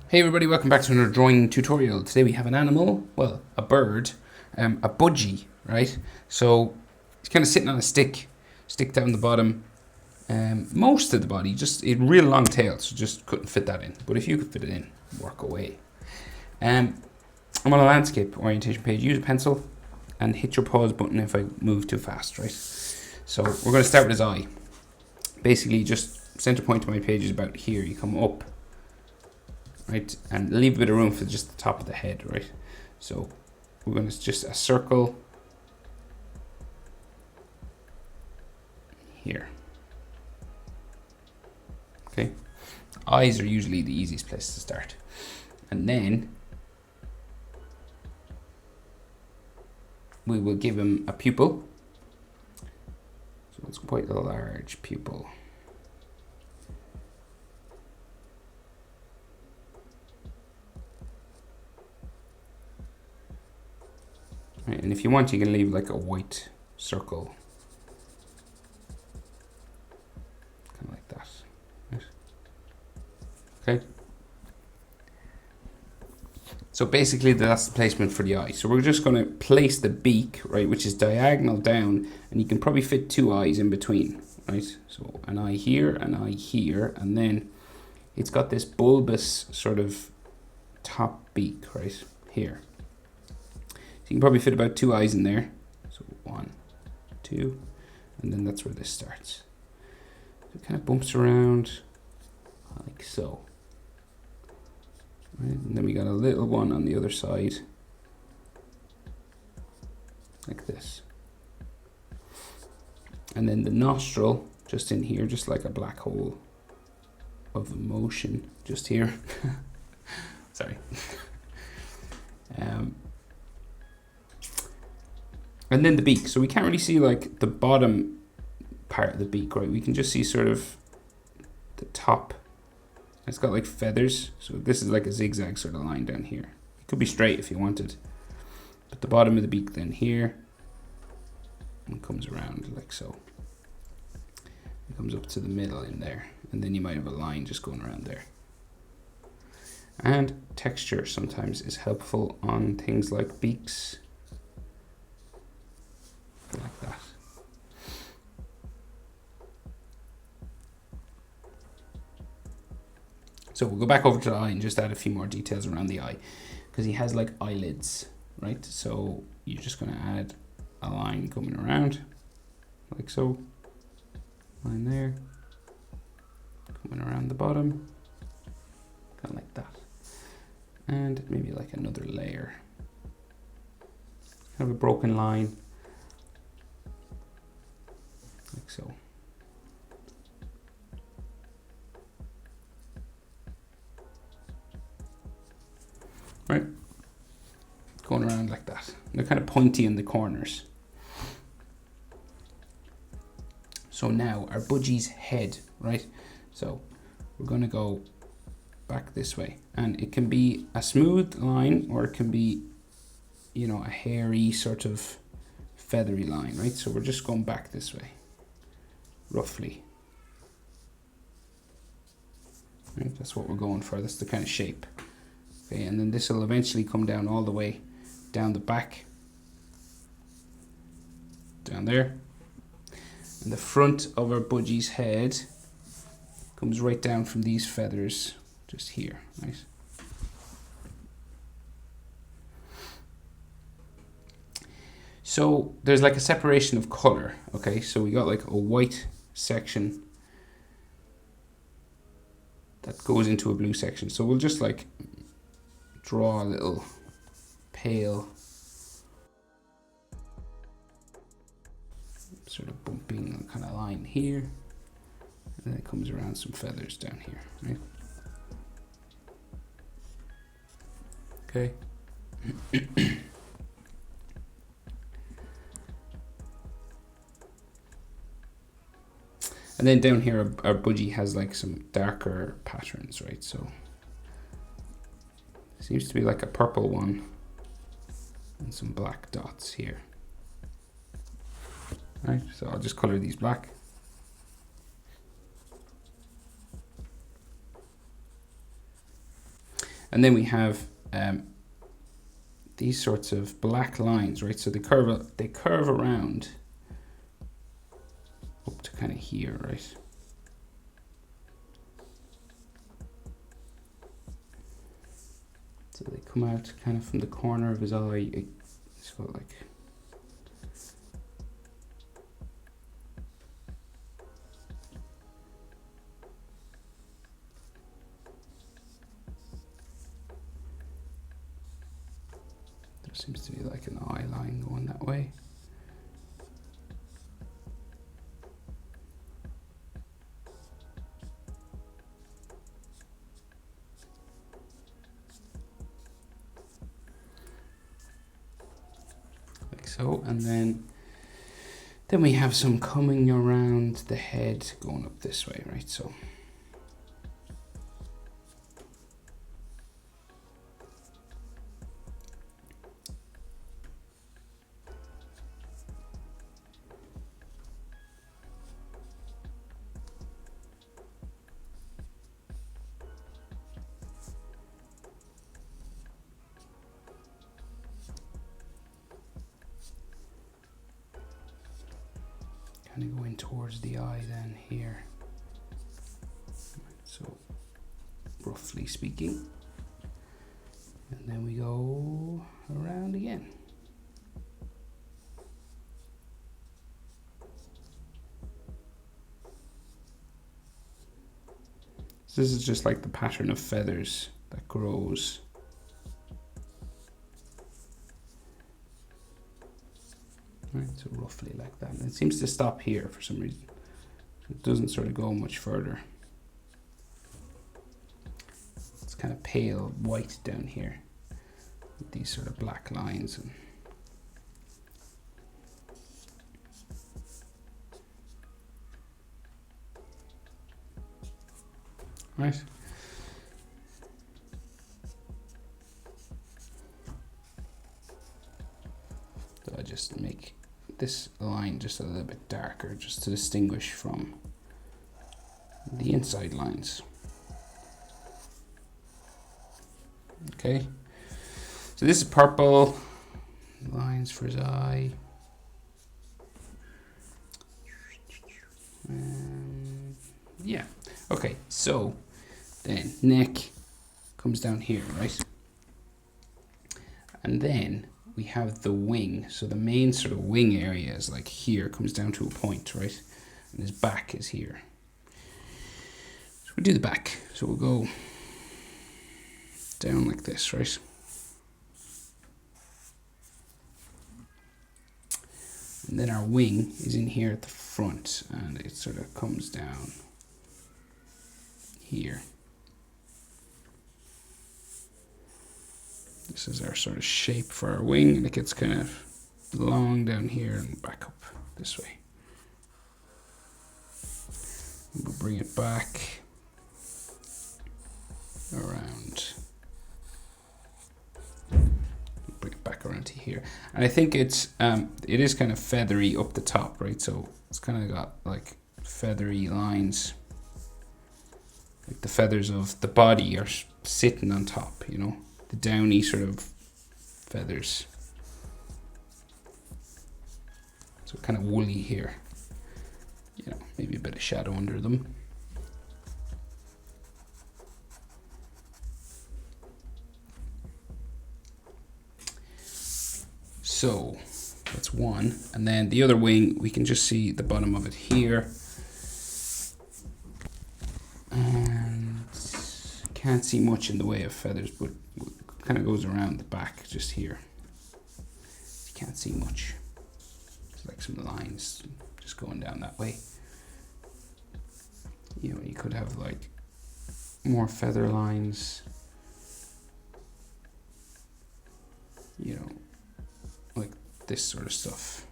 Hey everybody, welcome back to another drawing tutorial. Today we have an animal, well, a bird, a budgie, right? So he's kind of sitting on a stick down the bottom, most of the body, just a real long tail, so just couldn't fit that in. But if you could fit it in, work away. I'm on a landscape orientation page. Use a pencil and hit your pause button if I move too fast, right? So we're going to start with his eye. Basically, just center point of my page is about here. You come up, right, and leave a bit of room for just the top of the head, right? So we're going to just a circle here. Okay, eyes are usually the easiest place to start, and then we will give him a pupil. So it's quite a large pupil. Right, and if you want, you can leave like a white circle, kind of like that. Right. Okay. So basically, that's the placement for the eye. So we're just going to place the beak, right, which is diagonal down, and you can probably fit two eyes in between, right? So an eye here, and then it's got this bulbous sort of top beak right here. You can probably fit about two eyes in there. So 1, 2, and then that's where this starts. So it kind of bumps around like so. Right? And then we got a little one on the other side, like this. And then the nostril just in here, just like a black hole of emotion, just here. Sorry. And then the beak. So we can't really see like the bottom part of the beak, right? We can just see sort of the top. It's got like feathers. So this is like a zigzag sort of line down here. It could be straight if you wanted. But the bottom of the beak then here, and comes around like so. It comes up to the middle in there. And then you might have a line just going around there. And texture sometimes is helpful on things like beaks. Like that. So we'll go back over to the eye and just add a few more details around the eye, because he has like eyelids, right? So you're just going to add a line coming around like so, line there, coming around the bottom, kind of like that, and maybe like another layer, kind of a broken line. Like so. Right? Going around like that. They're kind of pointy in the corners. So now our budgie's head, right? So we're going to go back this way. And it can be a smooth line, or it can be, you know, a hairy sort of feathery line, right? So we're just going back this way. Roughly. Right, that's what we're going for. That's the kind of shape. Okay, and then this will eventually come down all the way down the back. Down there. And the front of our budgie's head comes right down from these feathers just here, right? So there's like a separation of color, okay? So we got like a white section that goes into a blue section. So we'll just like draw a little pale sort of bumping kind of line here, and then it comes around some feathers down here, right? Okay. And then down here, our budgie has like some darker patterns, right? So seems to be like a purple one and some black dots here. Right, so I'll just color these black. And then we have these sorts of black lines, right? So they curve around up to kind of here, right? So they come out kind of from the corner of his eye. So like, there seems to be like an eye line going that way. Like so, and then we have some coming around the head going up this way, right? So kind of going towards the eye then here. So roughly speaking. And then we go around again. So this is just like the pattern of feathers that grows. Right, so roughly like that. And it seems to stop here for some reason. It doesn't sort of go much further. It's kind of pale white down here with these sort of black lines. And right. So I just make this line just a little bit darker just to distinguish from the inside lines. Okay, so this is purple, lines for his eye. Yeah, okay, so then neck comes down here, right? And then we have the wing. So the main sort of wing area is like here, comes down to a point, right? And his back is here. So we'll do the back. So we'll go down like this, right? And then our wing is in here at the front, and it sort of comes down here. This is our sort of shape for our wing, and it gets kind of long down here and back up this way. We'll bring it back around. Bring it back around to here, and I think it is kind of feathery up the top, right? So it's kind of got like feathery lines, like the feathers of the body are sitting on top, you know. The downy sort of feathers. So kind of woolly here. You know, maybe a bit of shadow under them. So that's one. And then the other wing, we can just see the bottom of it here. And can't see much in the way of feathers, but kind of goes around the back just here. You can't see much. It's like some lines just going down that way. You know, you could have like more feather lines, you know, like this sort of stuff.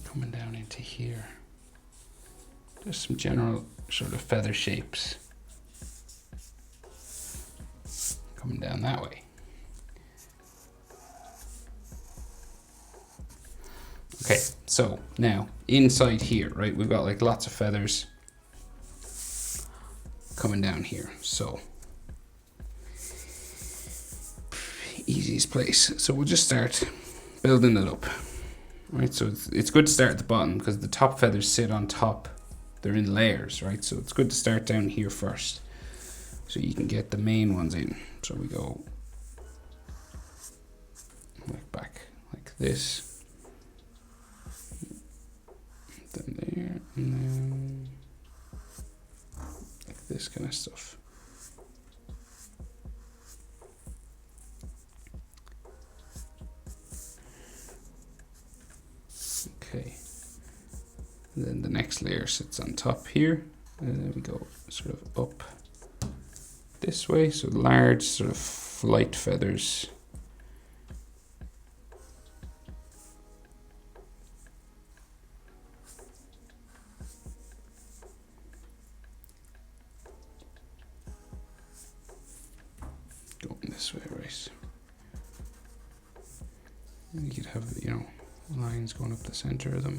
Coming down into here. Just some general sort of feather shapes. coming down that way. Okay, so now inside here, right, we've got like lots of feathers coming down here. So easiest place. So we'll just start building it up. Right, so it's good to start at the bottom because the top feathers sit on top. They're in layers, right? So it's good to start down here first, so you can get the main ones in. So we go like back like this, then there, and then like this kind of stuff. Okay, and then the next layer sits on top here, and then we go sort of up this way, so large sort of light feathers. Going this way, right? And you could have, you know, lines going up the center of them.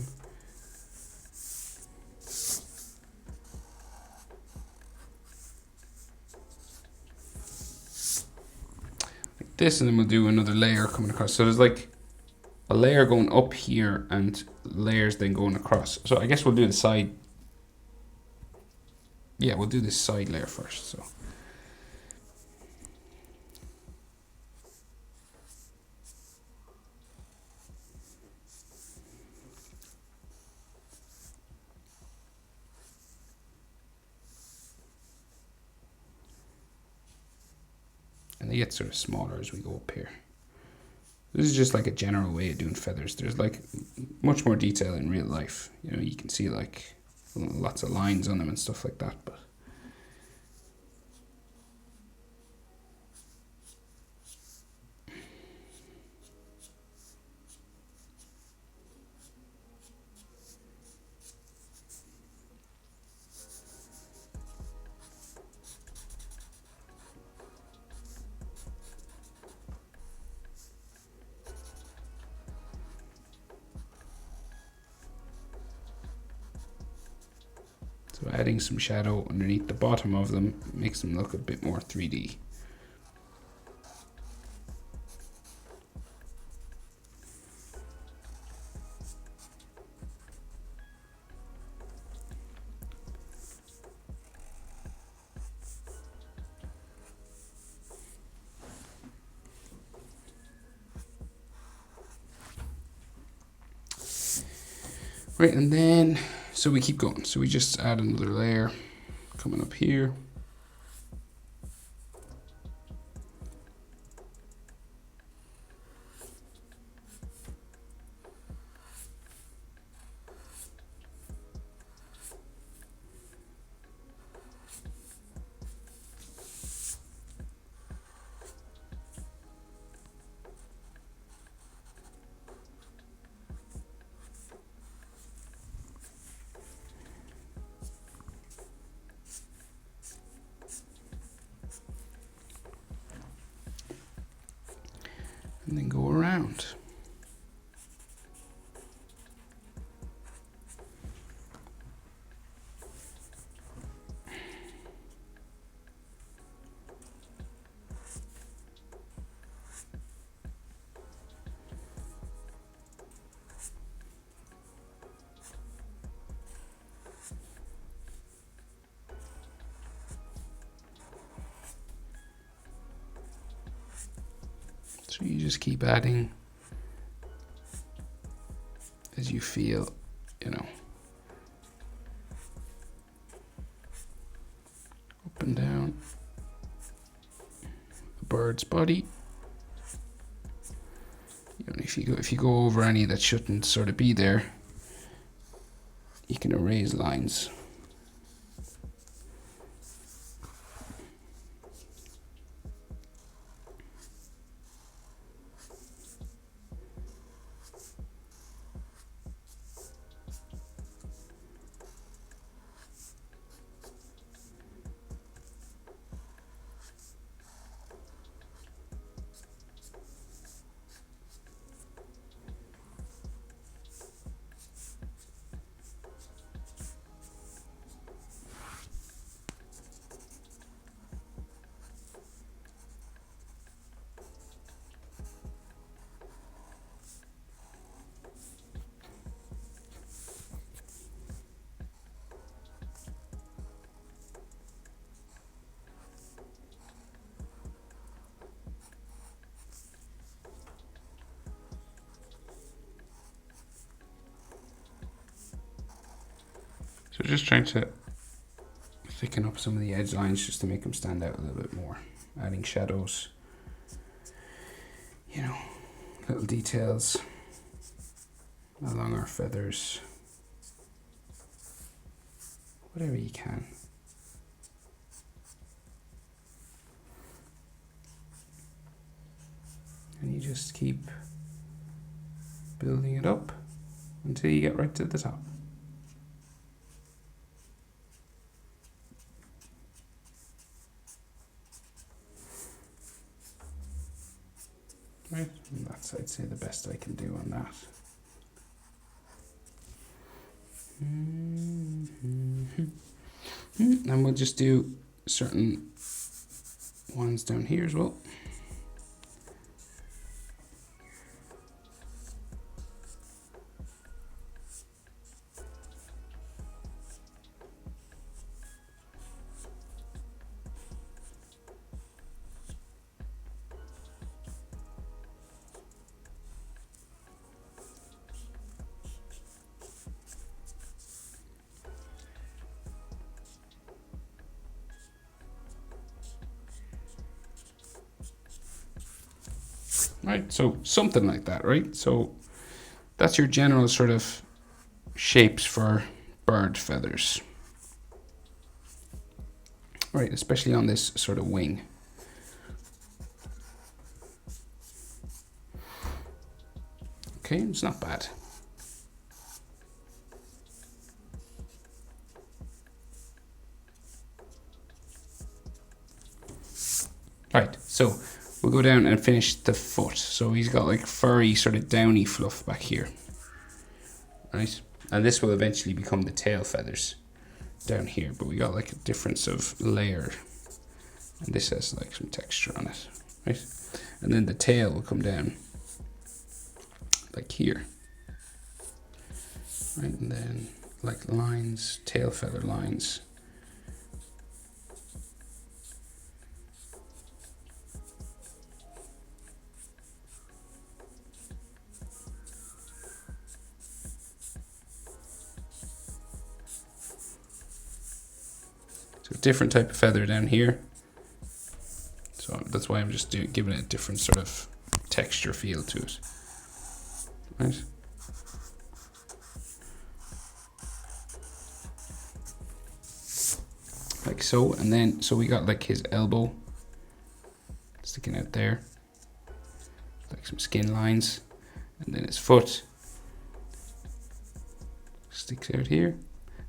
Like this, and then we'll do another layer coming across. So there's like a layer going up here and layers then going across. So I guess we'll do the side. Yeah, we'll do this side layer first. So and they get sort of smaller as we go up here. This is just like a general way of doing feathers. There's like much more detail in real life. You know, you can see like lots of lines on them and stuff like that, but so adding some shadow underneath the bottom of them makes them look a bit more 3D. Right, and then, so we keep going. So we just add another layer coming up here. And then go around. So you just keep adding as you feel, you know, up and down the bird's body. You know, if you go over any that shouldn't sort of be there, you can erase lines. So just trying to thicken up some of the edge lines just to make them stand out a little bit more. Adding shadows, you know, little details along our feathers. Whatever you can. And you just keep building it up until you get right to the top. Right, and that's, I'd say, the best I can do on that. And we'll just do certain ones down here as well. Right, so something like that, right? So that's your general sort of shapes for bird feathers. Right, especially on this sort of wing. Okay, it's not bad. Right, so we'll go down and finish the foot. So he's got like furry sort of downy fluff back here. Right, and this will eventually become the tail feathers down here, but we got like a difference of layer. And this has like some texture on it, right? And then the tail will come down like here. Right, and then like lines, tail feather lines. So a different type of feather down here. So that's why I'm just giving it a different sort of texture feel to it. Right? Like so, and then so we got like his elbow sticking out there, like some skin lines, and then his foot sticks out here.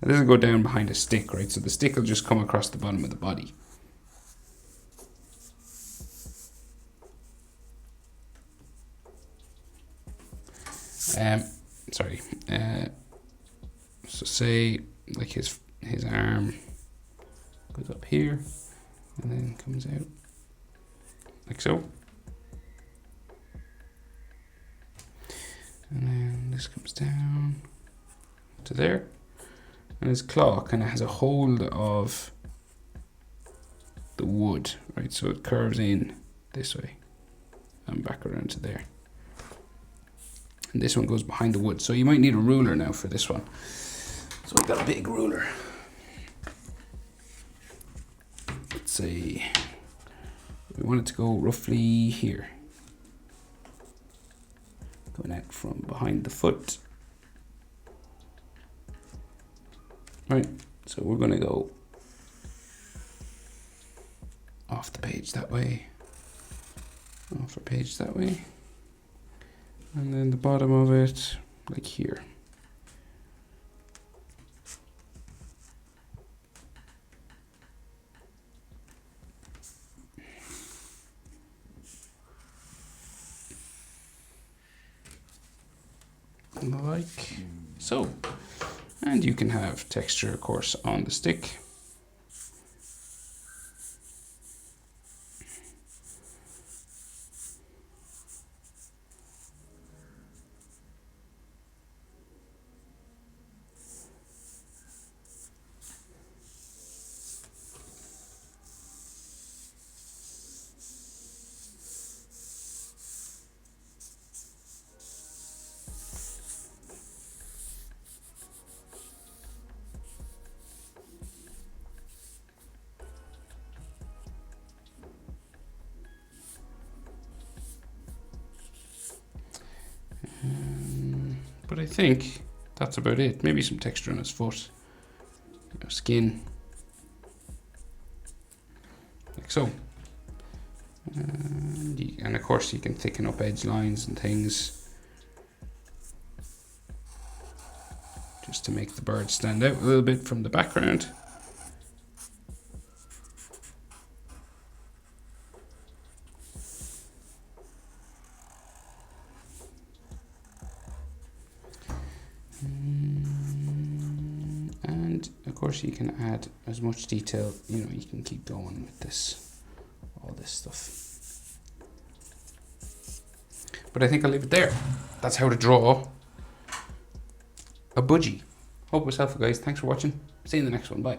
And this will go down behind a stick, right? So the stick will just come across the bottom of the body. Sorry. So say like his arm goes up here and then comes out like so. And then this comes down to there. And his claw kind of has a hold of the wood, right? So it curves in this way and back around to there. And this one goes behind the wood. So you might need a ruler now for this one. So we've got a big ruler. Let's say we want it to go roughly here. Going out from behind the foot. Right, so we're going to go off the page that way, off the page that way, and then the bottom of it like here. Like so. And you can have texture, of course, on the stick. I think that's about it. Maybe some texture on his foot, skin, like so. And of course you can thicken up edge lines and things just to make the bird stand out a little bit from the background. And of course you can add as much detail, you can keep going with this, all this stuff. But I think I'll leave it there. That's how to draw a budgie. Hope it was helpful, guys. Thanks for watching. See you in the next one. Bye.